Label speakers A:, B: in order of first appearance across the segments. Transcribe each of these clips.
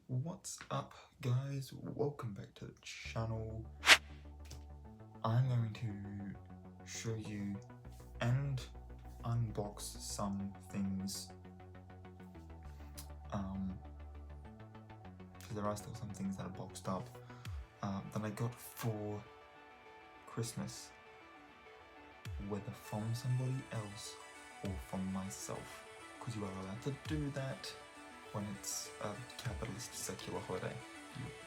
A: What's up, guys? Welcome back to the channel. I'm going to show you and unbox some things because there are still some things that are boxed up that I got for Christmas, whether from somebody else or from myself, because you are allowed to do that when it's a capitalist secular holiday.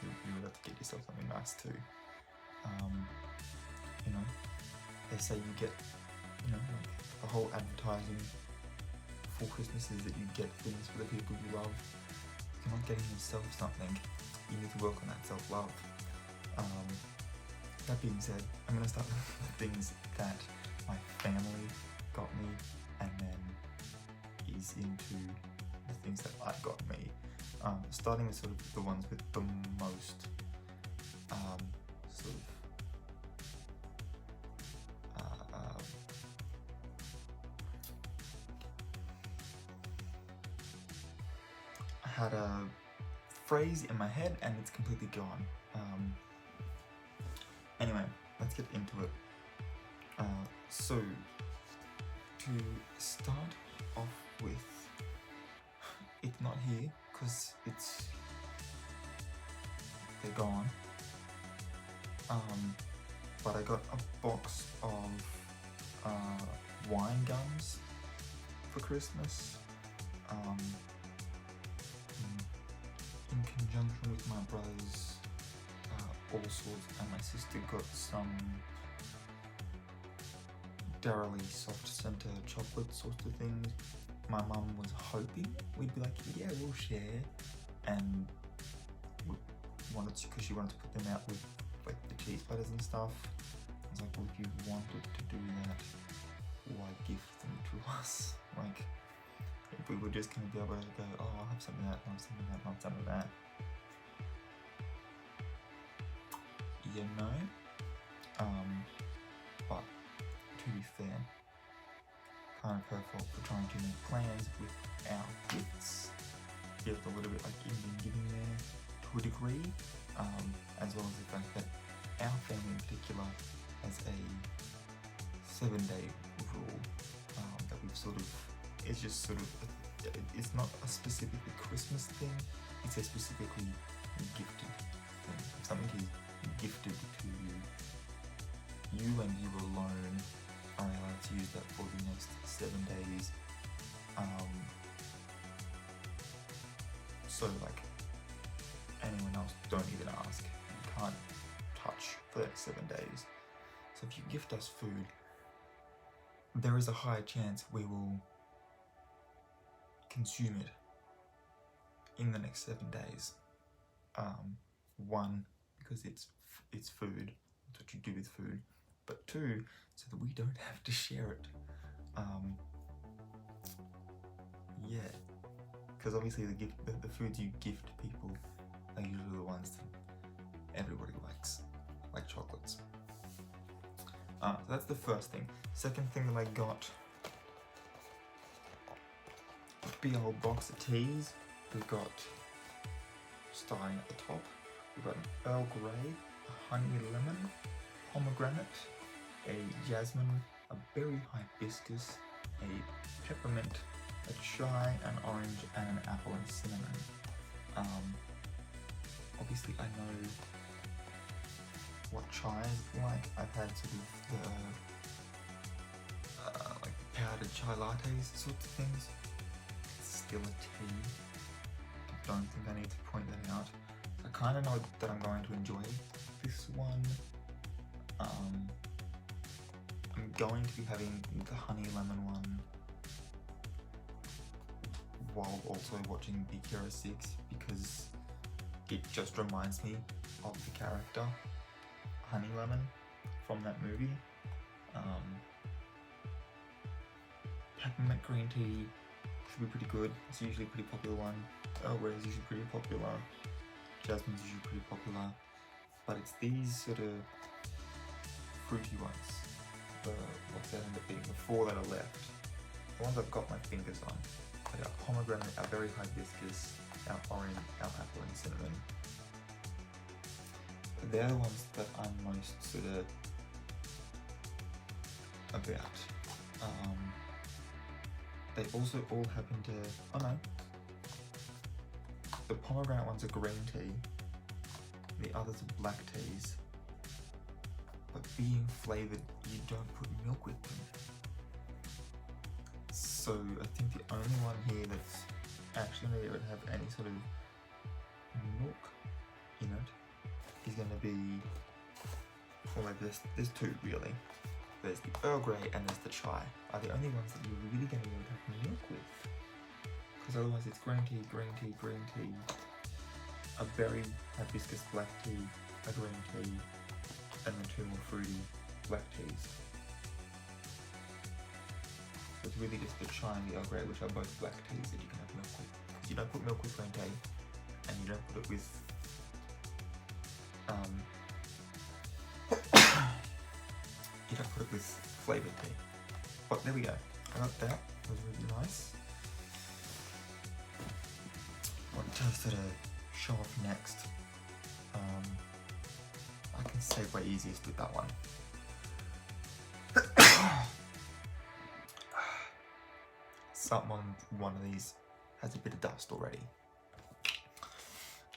A: You're allowed to get yourself something nice too. You know, they say you get, like the whole advertising for Christmas is that you get things for the people you love. If you're not getting yourself something, you need to work on that self-love. That being said, I'm going to start with the things that my family got me, and then ease into the things that I got me. Starting with sort of the ones with the most I had a phrase in my head and it's completely gone. Anyway, let's get into it. So, to start off with, it's not here because they're gone. But I got a box of wine gums for Christmas. In conjunction with my brothers, all sorts, and my sister got some Dairy soft center chocolate sorts of things. My mum was hoping we'd be like, yeah, we'll share, and we wanted to, because she wanted to put them out with like the cheese platters and stuff. I was like, well, if you wanted to do that, why gift them to us? Like, if we were just going to be able to go, oh, I'll have some of that, I'll have some of that, I'll have some of that. You know? But to be fair, kind of her fault for trying to make plans without gifts. Feels a little bit like Indian giving there to a degree, as well as the fact that our family in particular has a 7-day rule that we've sort of, it's just sort of, it's not a specifically Christmas thing, it's a specifically gifted thing. If something is gifted to you, you and you alone are allowed to use that for the next 7 days. So like, anyone else, don't even ask. You can't touch for the next 7 days. So if you gift us food, there is a high chance we will consume it in the next 7 days. One, because it's food, that's what you do with food. But two, so that we don't have to share it. Yeah, because obviously the foods you gift people are usually the ones that everybody likes, like chocolates. So that's the first thing. Second thing that I got, a big old box of teas. We've got, starting at the top, we've got an Earl Grey, a honey lemon, pomegranate, a jasmine, a berry hibiscus, a peppermint, a chai, an orange, and an apple and cinnamon. Obviously I know what chai is like. I've had sort of the like powdered chai lattes sorts of things. It's still a tea. I don't think I need to point that out. I kind of know that I'm going to enjoy this one. I'm going to be having the honey lemon one while also watching Big Hero 6 because it just reminds me of the character Honey Lemon from that movie. Peppermint green tea should be pretty good. It's usually a pretty popular one. Earl Grey is usually pretty popular. Jasmine's usually pretty popular. But it's these sort of fruity ones. What's that end up being? The 4 that are left. The ones I've got my fingers on. our pomegranate, our berry hibiscus, our orange, our apple and cinnamon. They're the ones that I'm most sort of about. They also all happen to, oh no, the pomegranate ones are green tea, the others are black teas, but being flavoured, you don't put milk with them. So I think the only one here that's actually going to have any sort of milk in it is going to be, well, there's two really. There's the Earl Grey and there's the chai, are the only ones that you're really going to be able to have milk with. Because otherwise it's green tea, a berry hibiscus black tea, a green tea, and then two more fruity black teas. So it's really just the chai and the Earl Grey, which are both black teas that you can have milk with. Because you don't put milk with green tea, and you don't put it with you don't put it with flavoured tea. But there we go. I got that. It was really nice. What toast to show off next? I can segue easiest with that one. Something on one of these has a bit of dust already.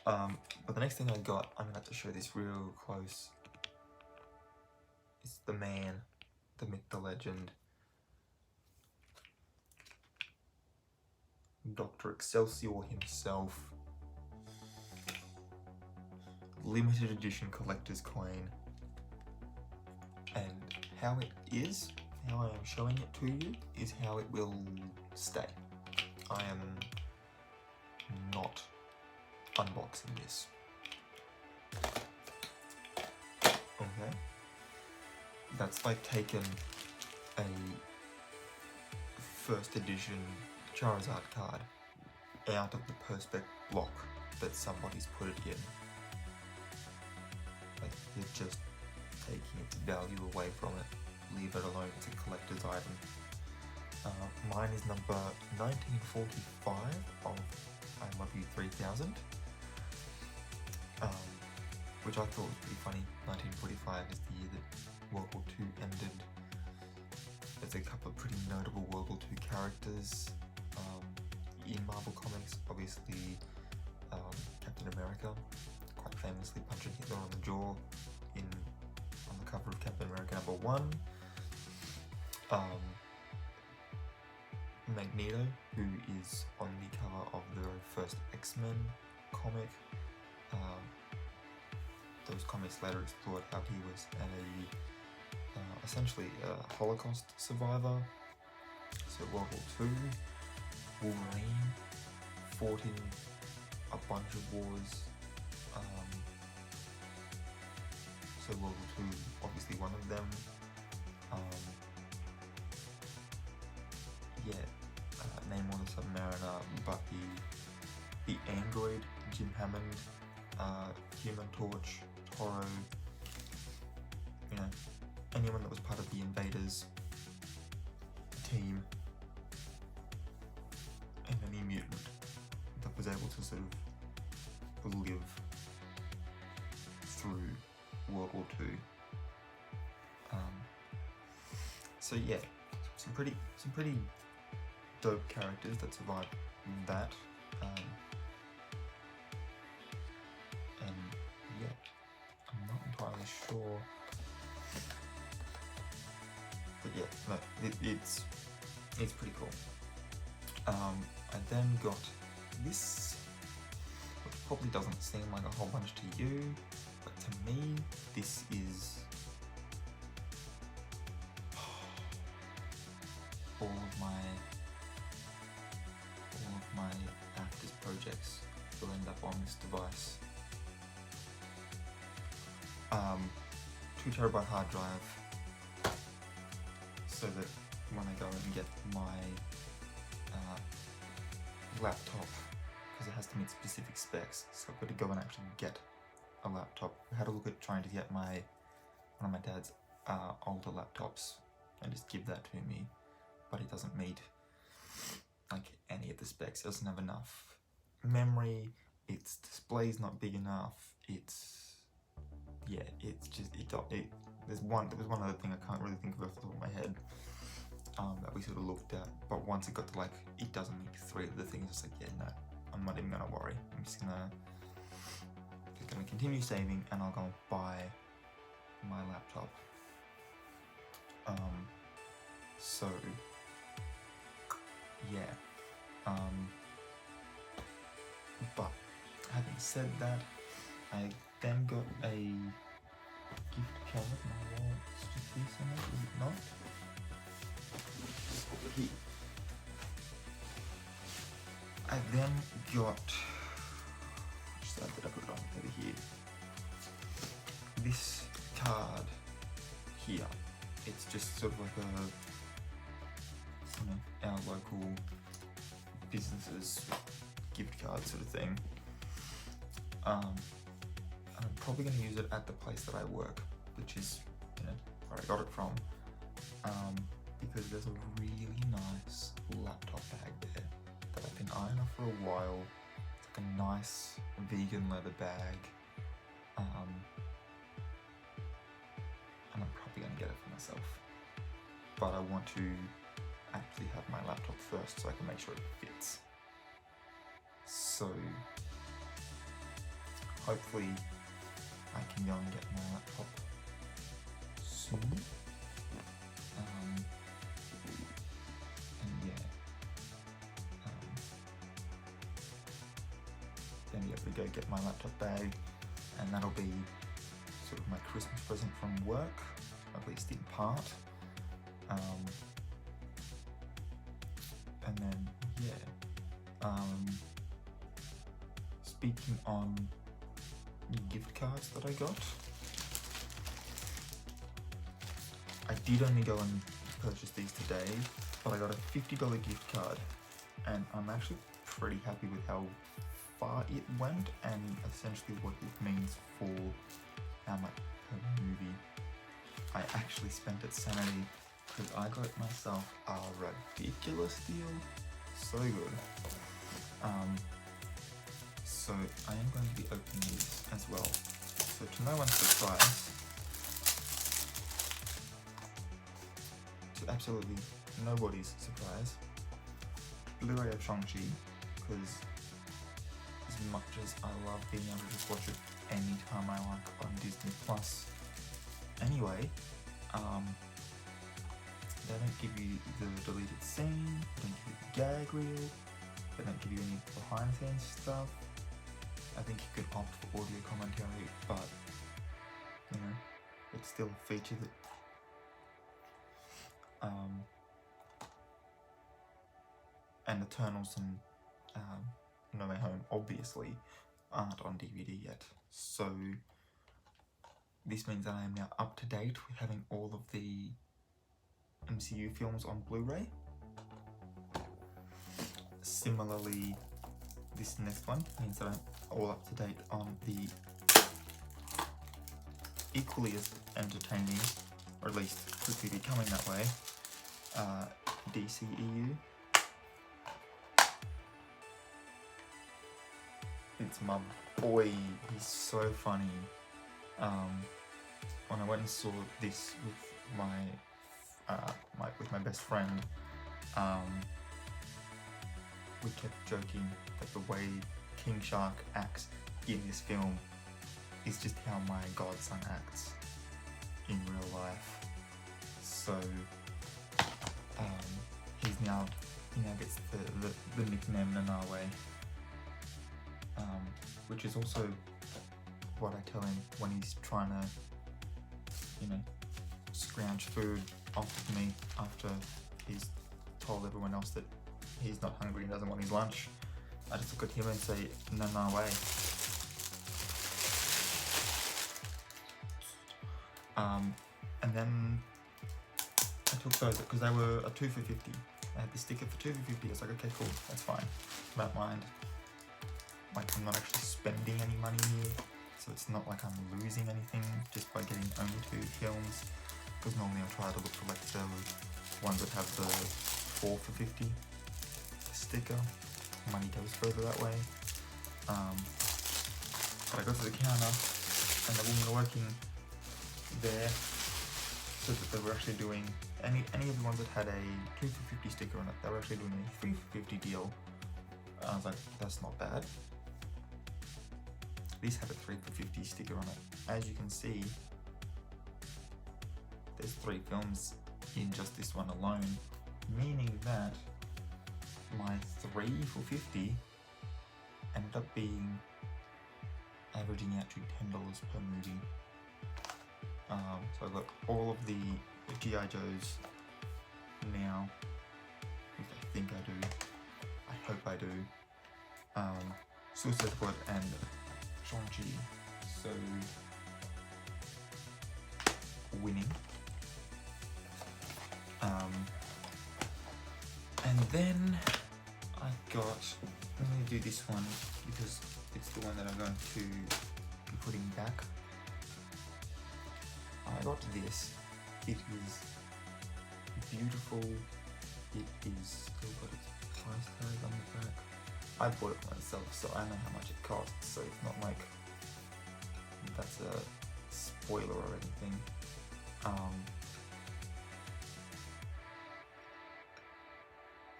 A: But the next thing I got, I'm gonna have to show this real close. It's the man, the myth, the legend, Dr. Excelsior himself. Limited edition collector's coin. And how it is, how I am showing it to you, is how it will stay. I am not unboxing this. Okay. That's like taken a first edition Charizard card out of the Perspex block that somebody's put it in. Like, they're just taking its value away from it. Leave it alone, it's a collector's item. Mine is number 1945 of I Love You 3000. Which I thought was pretty funny. 1945 is the year that World War II ended. There's a couple of pretty notable World War II characters in Marvel Comics. Obviously, Captain America, quite famously punching Hitler on the jaw on the cover of Captain America #1. Magneto, who is on the cover of the very first X-Men comic. Those comics later explored how he was essentially a Holocaust survivor. So World War II, Wolverine fought in a bunch of wars. So World War II, obviously one of them. Namor the Submariner, Bucky, the Android, Jim Hammond, Human Torch, Toro, anyone that was part of the Invaders team, and any mutant that was able to sort of live through World War II. So yeah, some pretty dope characters that survived that. And yeah, I'm not entirely sure. But yeah, no, it's pretty cool. I then got this, which probably doesn't seem like a whole bunch to you, but to me, this is all of my Actors projects will end up on this device. 2 TB hard drive, so that when I go and get my laptop, because it has to meet specific specs, so I've got to go and actually get a laptop. I had a look at trying to get one of my dad's older laptops and just give that to me, but it doesn't meet like any of the specs. It doesn't have enough memory, its display's not big enough, it's just there was one other thing I can't really think of off the top of my head that we sort of looked at, but once it got to like it doesn't meet 3 of the things, it's like, yeah, no, I'm not even gonna worry. I'm just gonna continue saving, and I'll go and buy my laptop. So yeah, but having said that, I then got a gift card. My wallet's just this in it, is it not? Over here. I then got, which side did I put it on? Over here. This card here. It's just sort of like our local businesses gift card sort of thing. I'm probably going to use it at the place that I work, which is where I got it from, because there's a really nice laptop bag there that I've been eyeing up for a while. It's like a nice vegan leather bag, and I'm probably going to get it for myself, but I want to actually have my laptop first so I can make sure it fits. So hopefully I can go and get my laptop soon. And yeah, then be able to go get my laptop bag, and that'll be sort of my Christmas present from work, at least in part. And then yeah, speaking on gift cards that I got, I did only go and purchase these today, but I got a $50 gift card, and I'm actually pretty happy with how far it went and essentially what it means for how much per movie. I actually spent at Sanity because I got myself a ridiculous deal. So good. So I am going to be opening these as well. So to no one's surprise, to absolutely nobody's surprise, Blu-ray of Shang-Chi, because as much as I love being able to just watch it anytime I like on Disney Plus, anyway, they don't give you the deleted scene, they don't give you the gag reel, they don't give you any behind the scenes stuff. I think you could opt for audio commentary, but it's still a feature that and Eternals and No Way Home obviously aren't on DVD yet, so this means that I am now up to date with having all of the MCU films on Blu-ray. Similarly, this next one means that I'm all up to date on the equally as entertaining, or at least quickly becoming that way, DCEU. It's my boy, he's so funny. When I went and saw this with my best friend, we kept joking that the way King Shark acts in this film is just how my godson acts in real life. So he now gets the nickname Nanawe, which is also what I tell him when he's trying to, scrounge food off of me after he's told everyone else that he's not hungry and doesn't want his lunch. I just look at him and say, Nanawe. And then I took those because they were a 2 for $50. I had the sticker for 2 for $50. I was like, okay, cool, that's fine. Don't mind. Like, I'm not actually spending any money here, so it's not like I'm losing anything just by getting only 2 films. Because normally I'll try to look for like the ones that have the 4 for $50. This sticker. Money goes further that way. But I got to the counter and the woman working there said that they were actually doing any of the ones that had a 2 for 50 sticker on it, they were actually doing a 3 for 50 deal. I was like, that's not bad. These had a 3 for 50 sticker on it. As you can see, there's 3 films in just this one alone, meaning that my 3 for 50 ended up being averaging out to $10 per movie. So I've got all of the G.I. Joes now. At least I think I do. I hope I do. Suicide Squad and Shang-Chi. So winning. And then I got, I'm going to do this one because it's the one that I'm going to be putting back. I got this. It is beautiful. It is still got its price tag on the back. I bought it myself, so I know how much it costs, so it's not like that's a spoiler or anything.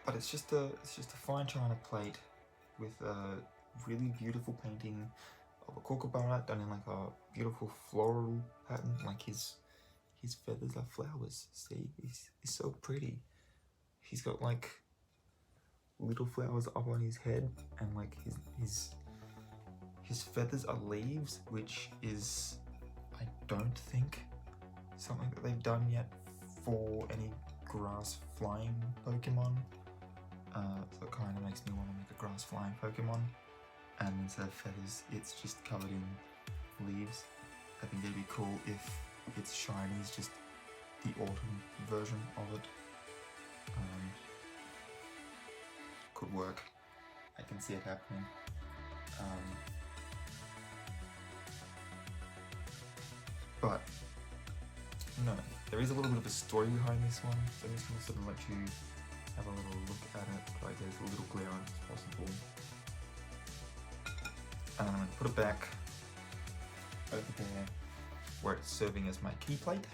A: But it's just a fine china plate with a really beautiful painting of a kookaburra done in like a beautiful floral pattern. Like his feathers are flowers. See, he's so pretty. He's got like little flowers up on his head, and like his feathers are leaves, which is, I don't think, something that they've done yet for any grass flying Pokemon. So it kind of makes me want to make a grass flying Pokemon, and instead of feathers, it's just covered in leaves. I think it'd be cool if its shiny is just the autumn version of it. Could work. I can see it happening. But no, there is a little bit of a story behind this one, so I'm just going to sort of let you have a little look at it, try to get as little glare on it as possible. And I'm going to put it back over there where it's serving as my key plate.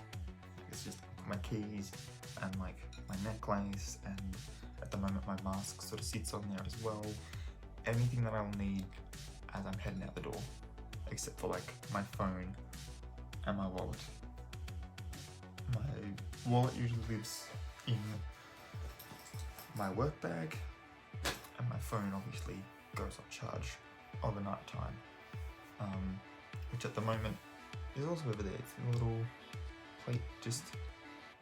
A: It's just my keys and like my necklace, and at the moment my mask sort of sits on there as well. Anything that I'll need as I'm heading out the door, except for like my phone and my wallet. My wallet usually lives in my work bag, and my phone obviously goes on charge overnight time, which at the moment is also over there. It's a little plate just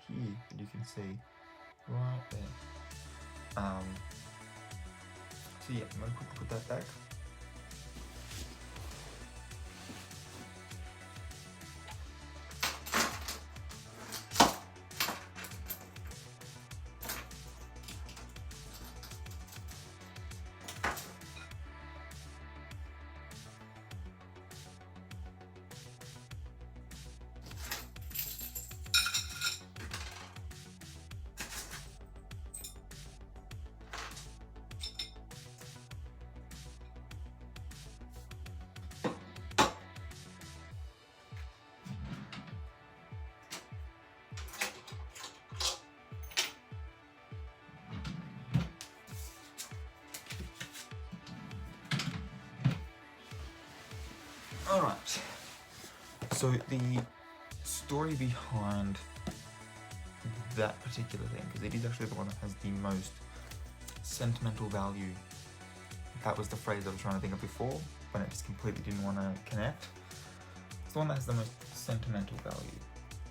A: here that you can see right there. So yeah, I'm going to put that back. Alright, so the story behind that particular thing, because it is actually the one that has the most sentimental value. That was the phrase I was trying to think of before, when it just completely didn't want to connect. It's the one that has the most sentimental value.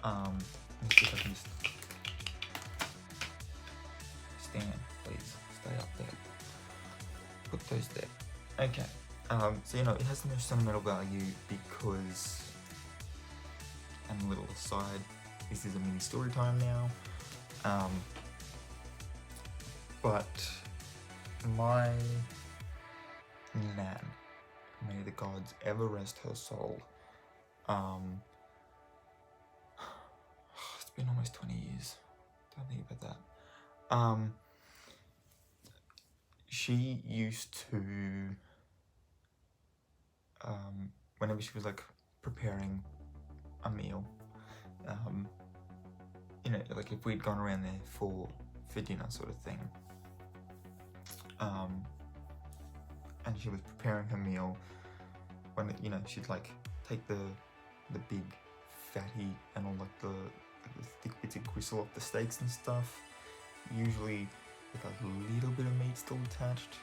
A: Let me see if I can just stand, please. Stay up there. Put those there. Okay. So you know, it has the most sentimental value because, and a little aside, this is a mini story time now. But my nan, may the gods ever rest her soul. It's been almost 20 years. Don't think about that. she used to, whenever she was like preparing a meal, you know, like if we'd gone around there for dinner sort of thing, and she was preparing her meal, when, you know, she'd like take the big fatty and all like the thick bits of gristle off the steaks and stuff, usually with a little bit of meat still attached,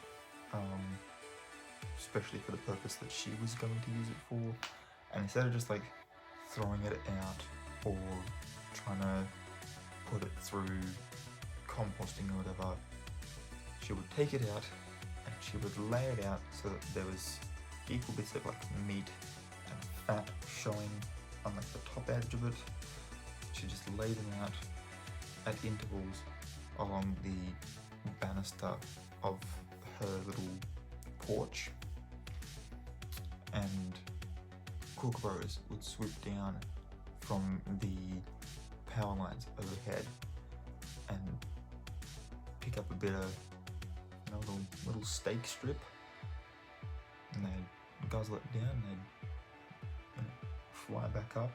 A: especially for the purpose that she was going to use it for. And instead of just like throwing it out or trying to put it through composting or whatever, she would take it out and she would lay it out so that there was equal bits of like meat and fat showing on like the top edge of it. She just laid them out at intervals along the banister of her little porch, and kookaburras would swoop down from the power lines overhead and pick up a bit of, you know, little steak strip, and they'd guzzle it down and they'd, you know, fly back up.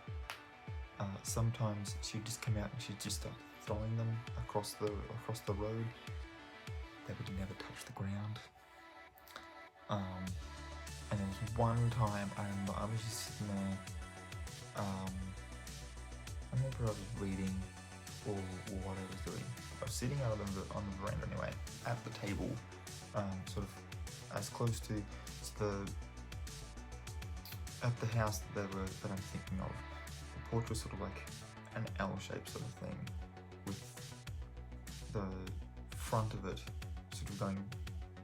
A: Sometimes she'd just come out and she'd just start throwing them across the road. They would never touch the ground. And there was one time I remember I was just sitting there, I remember I was reading or what I was doing. I was sitting out on the veranda anyway, at the table, sort of as close to at the house that I'm thinking of. The porch was sort of like an L-shaped sort of thing, with the front of it sort of going,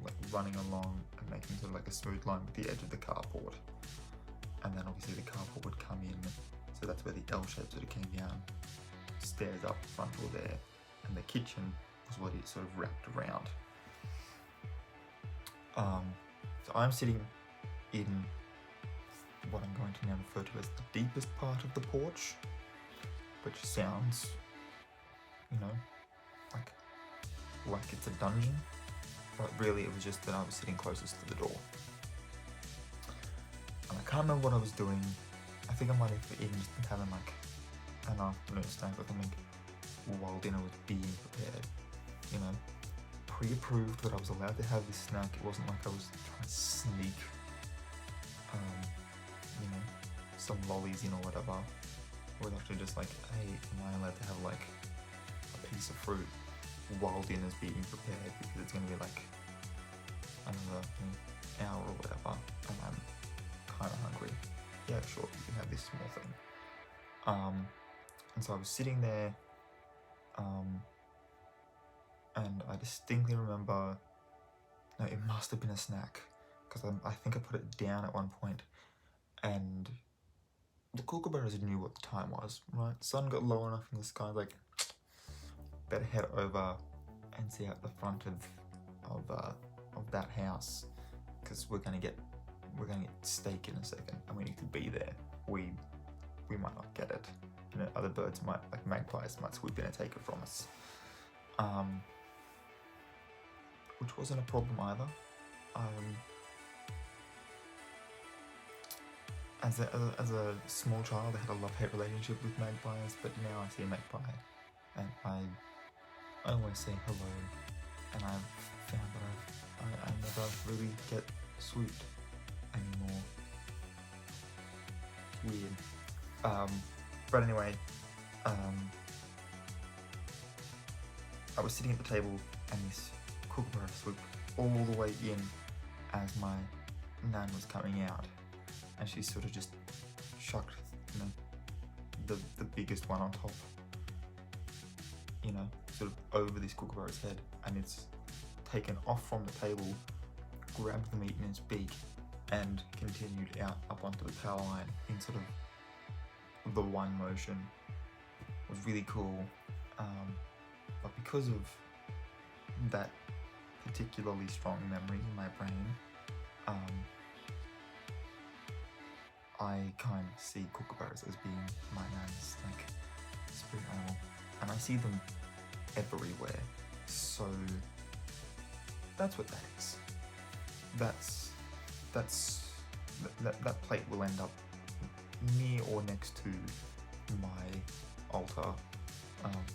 A: like running along and making sort of like a smooth line with the edge of the carport. And then obviously the carport would come in, so that's where the L shape sort of came down, stairs up, front door there, and the kitchen was what it sort of wrapped around. So I'm sitting in what I'm going to now refer to as the deepest part of the porch, which sounds, you know, like it's a dungeon, but really it was just that I was sitting closest to the door. And I can't remember what I was doing. I think I might have even just been having like an afternoon snack or something while dinner was being prepared. You know, pre-approved that I was allowed to have this snack. It wasn't like I was trying to sneak, you know, some lollies in or whatever. It was actually just like, hey, am I allowed to have like a piece of fruit while dinner's being prepared, because it's going to be like another hour or whatever, and I'm kind of hungry. Yeah, sure, you can have this small thing. And so I was sitting there, and I distinctly remember, no, it must have been a snack, because I think I put it down at one point, and the kookaburras knew what the time was, right? Sun got low enough in the sky, like, better head over and see out the front of that house, because we're gonna get steak in a second, and we need to be there. We might not get it. You know, other birds might, like magpies, might swoop in and take it from us. Which wasn't a problem either. As a small child, I had a love-hate relationship with magpies, but now I see a magpie, and I always say hello, and I've found that I never really get swooped anymore. Weird. But anyway, I was sitting at the table, and this kookaburra swooped all the way in as my nan was coming out, and she sort of just chucked, you know, the biggest one on top, you know, sort of over this kookaburra's head, and it's taken off from the table, grabbed the meat in its beak, and continued out up onto the power line in sort of the one motion. It was really cool, but because of that particularly strong memory in my brain, I kind of see kookaburras as being my nan's like spirit animal, and I see them everywhere. So that's what that is. That plate will end up near or next to my altar,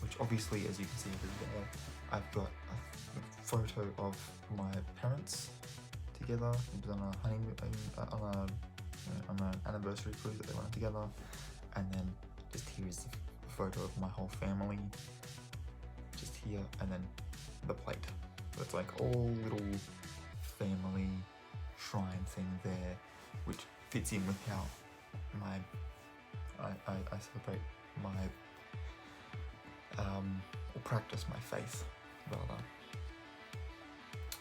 A: which obviously, as you can see over there, I've got a photo of my parents together. It was on a honeymoon, on an anniversary cruise that they went together, and then just here is a photo of my whole family, just here, and then the plate. So it's like all little family shrine thing there, which fits in with how I celebrate my or practice my faith rather.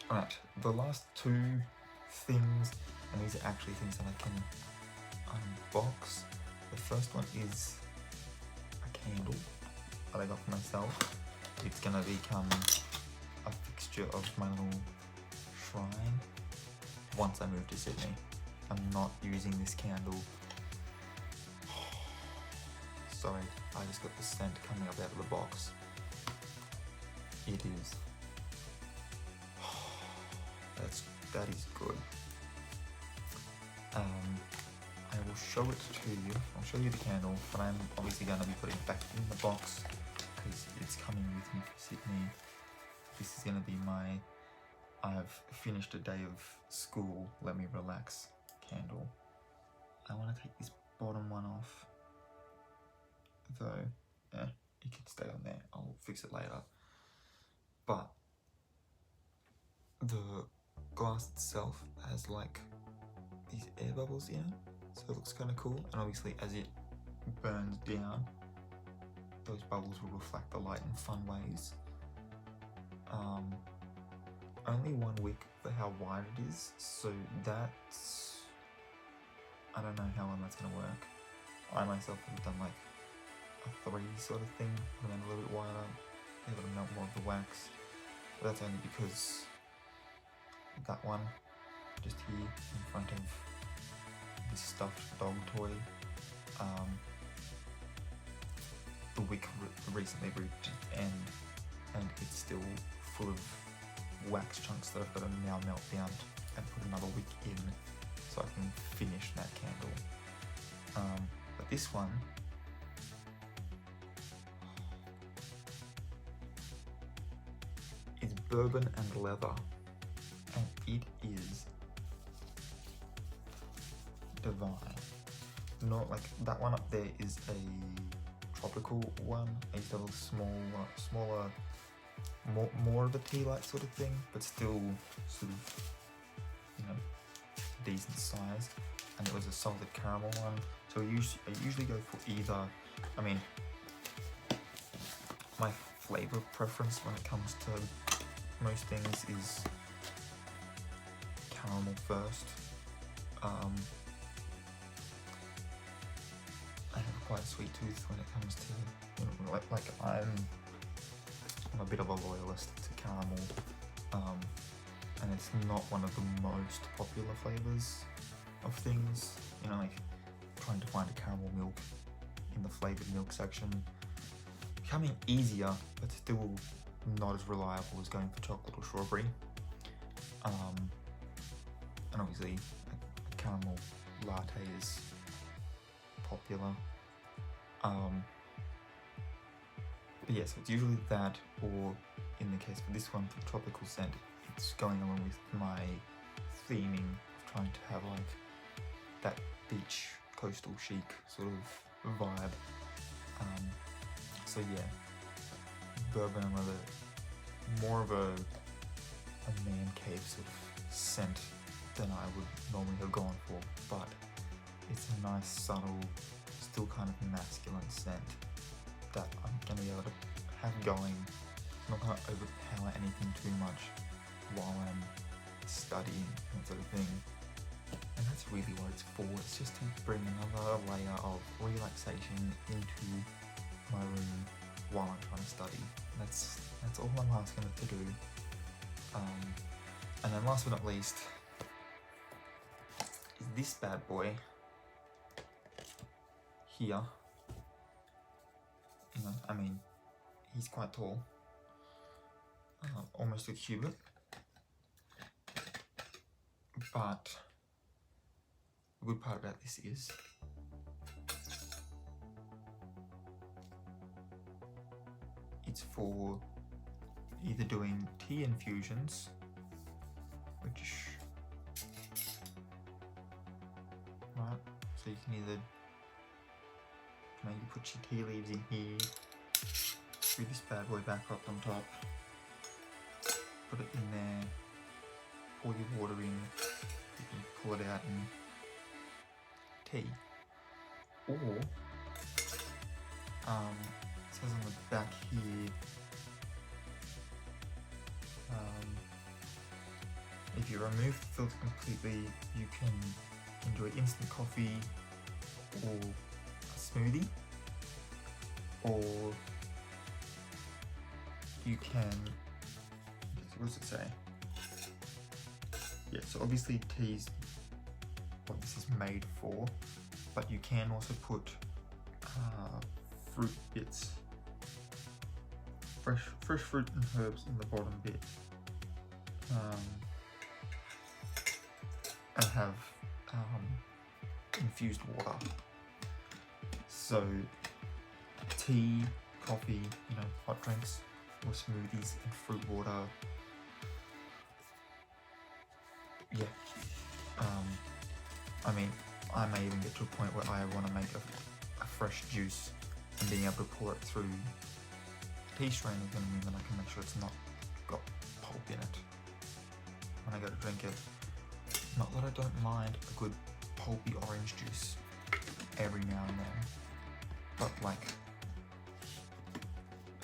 A: Alright, the last two things, and these are actually things that I can unbox. The first one is a candle that I got for myself. It's gonna become a fixture of my little shrine once I move to Sydney. I'm not using this candle. Sorry, I just got the scent coming up out of the box. It is. That is good. I will show it to you. I'll show you the candle, but I'm obviously going to be putting it back in the box because it's coming with me for Sydney. This is going to be my I've finished a day of school, let me relax candle. I want to take this bottom one off, though it can stay on there. I'll fix it later. But the glass itself has like these air bubbles in it, so it looks kind of cool. And obviously as it burns down, those bubbles will reflect the light in fun ways. Only 1 wick for how wide it is, so that's, I don't know how long that's going to work. I myself have done like a 3 sort of thing, and then a little bit wider, able to melt more of the wax. But that's only because that one, just here in front of this stuffed dog toy, the wick recently reached its end, and it's still full of wax chunks that I've got to now melt down and put another wick in so I can finish that candle. But this one, is bourbon and leather, and it is divine. Not like that one up there is a tropical one. I used to have a smaller, more of a tea light sort of thing, but still sort of, you know, decent size. And it was a salted caramel one. So I usually go for either. I mean, my flavor preference when it comes to most things is caramel first. I have quite a sweet tooth when it comes to, you know, like I'm a bit of a loyalist to caramel, and it's not one of the most popular flavors of things. You know, like trying to find a caramel milk in the flavored milk section, becoming easier, but still not as reliable as going for chocolate or strawberry. And obviously, a caramel latte is popular. But yeah, so it's usually that, or in the case for this one, for tropical scent, it's going along with my theming of trying to have like that beach coastal chic sort of vibe. So yeah, bourbon and leather, more of a man cave sort of scent than I would normally have gone for, but it's a nice, subtle, still kind of masculine scent that I'm going to be able to have going. It's not going to overpower anything too much while I'm studying, that sort of thing. And that's really what it's for. It's just to bring another layer of relaxation into my room while I'm trying to study. That's all I'm asking it to do. And then last but not least is this bad boy here. You know, I mean, he's quite tall, almost a cubit, But the good part about this is it's for either doing tea infusions, which, right, so you can either maybe put your tea leaves in here, screw this bad boy back up on top, put it in there, pour your water in, you can pull it out and tea. Or, it says on the back here, if you remove the filter completely, you can enjoy instant coffee or a smoothie, or you can, what does it say? Yeah, so obviously tea's what this is made for, but you can also put fruit bits, fresh fruit and herbs in the bottom bit, and have infused water. So tea, coffee, you know, hot drinks or smoothies and fruit water. Yeah. I mean, I may even get to a point where I want to make a fresh juice, and being able to pour it through a tea strainer is going to mean that I can make sure it's not got pulp in it when I go to drink it. Not that I don't mind a good pulpy orange juice every now and then, but like,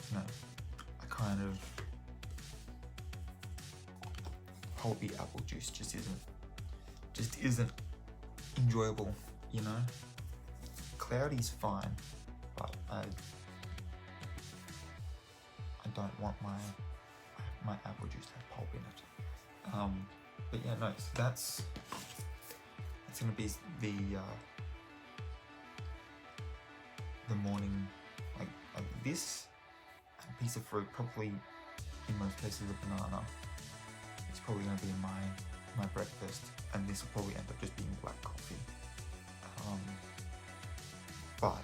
A: you know, a kind of pulpy apple juice just isn't enjoyable, you know. Cloudy's fine, but I don't want my apple juice to have pulp in it. But yeah, no, so that's gonna be the morning, like this and a piece of fruit, probably in most cases a banana. It's probably gonna be my breakfast, and this will probably end up just being black coffee. But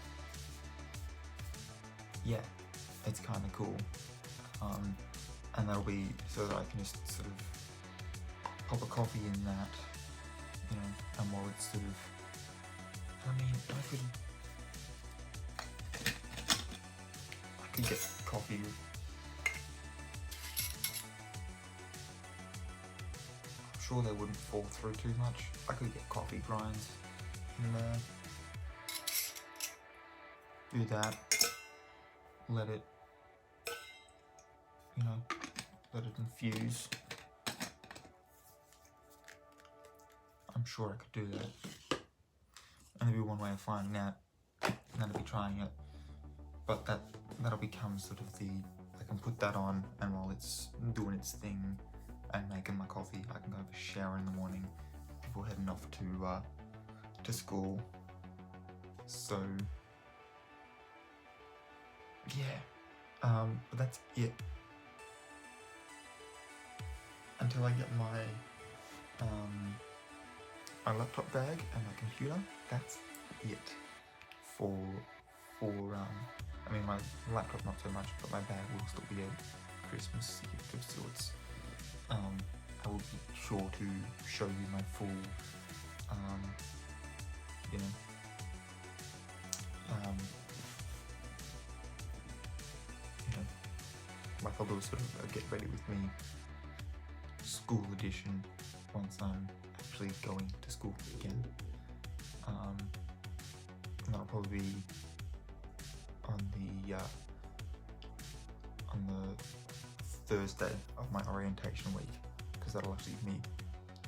A: yeah, it's kind of cool, and that'll be so that I can just sort of pop a coffee in that, you know, and while it's sort of, I mean, I could get coffee. I'm sure they wouldn't fall through too much. I could get coffee grinds in there. Do that. Let it, you know, let it infuse. I'm sure I could do that. And there'll be one way of finding out, and that'll be trying it. But that'll become sort of I can put that on, and while it's doing its thing and making my coffee, I can go have a shower in the morning before heading off to school. So yeah, but that's it. Until I get my laptop bag and my computer, that's it for I mean, my laptop not so much, but my bag will still be a Christmas gift of sorts. I will be sure to show you my full, you know, like I'll do sort of a get ready with me school edition once I'm actually going to school again. And that'll probably be on the Thursday of my orientation week, because that'll actually give me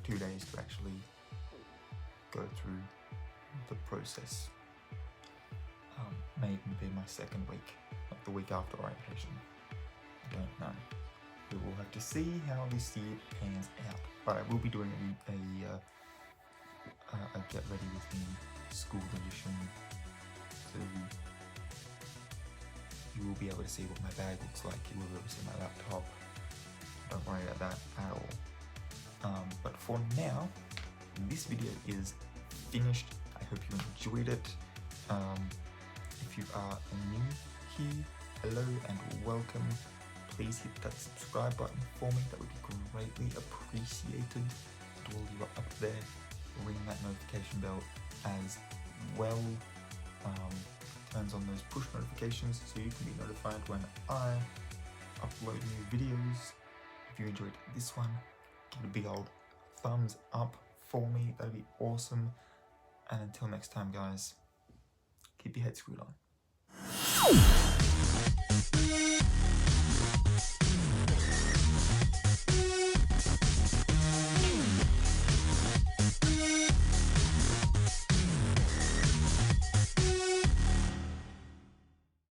A: 2 days to actually go through the process. May even be my second week, like the week after orientation. I don't know. We will have to see how this year pans out. But I will be doing a get ready with me school edition, so you will be able to see what my bag looks like. You will be able to see my laptop. Don't worry about that at all. But for now, this video is finished. I hope you enjoyed it. If you are new here, hello and welcome. Please hit that subscribe button for me. That would be greatly appreciated. And while you are up there, ring that notification bell as well. Turns on those push notifications so you can be notified when I upload new videos. If you enjoyed this one, give it a big old thumbs up for me. That'd be awesome. And until next time, guys, keep your head screwed on.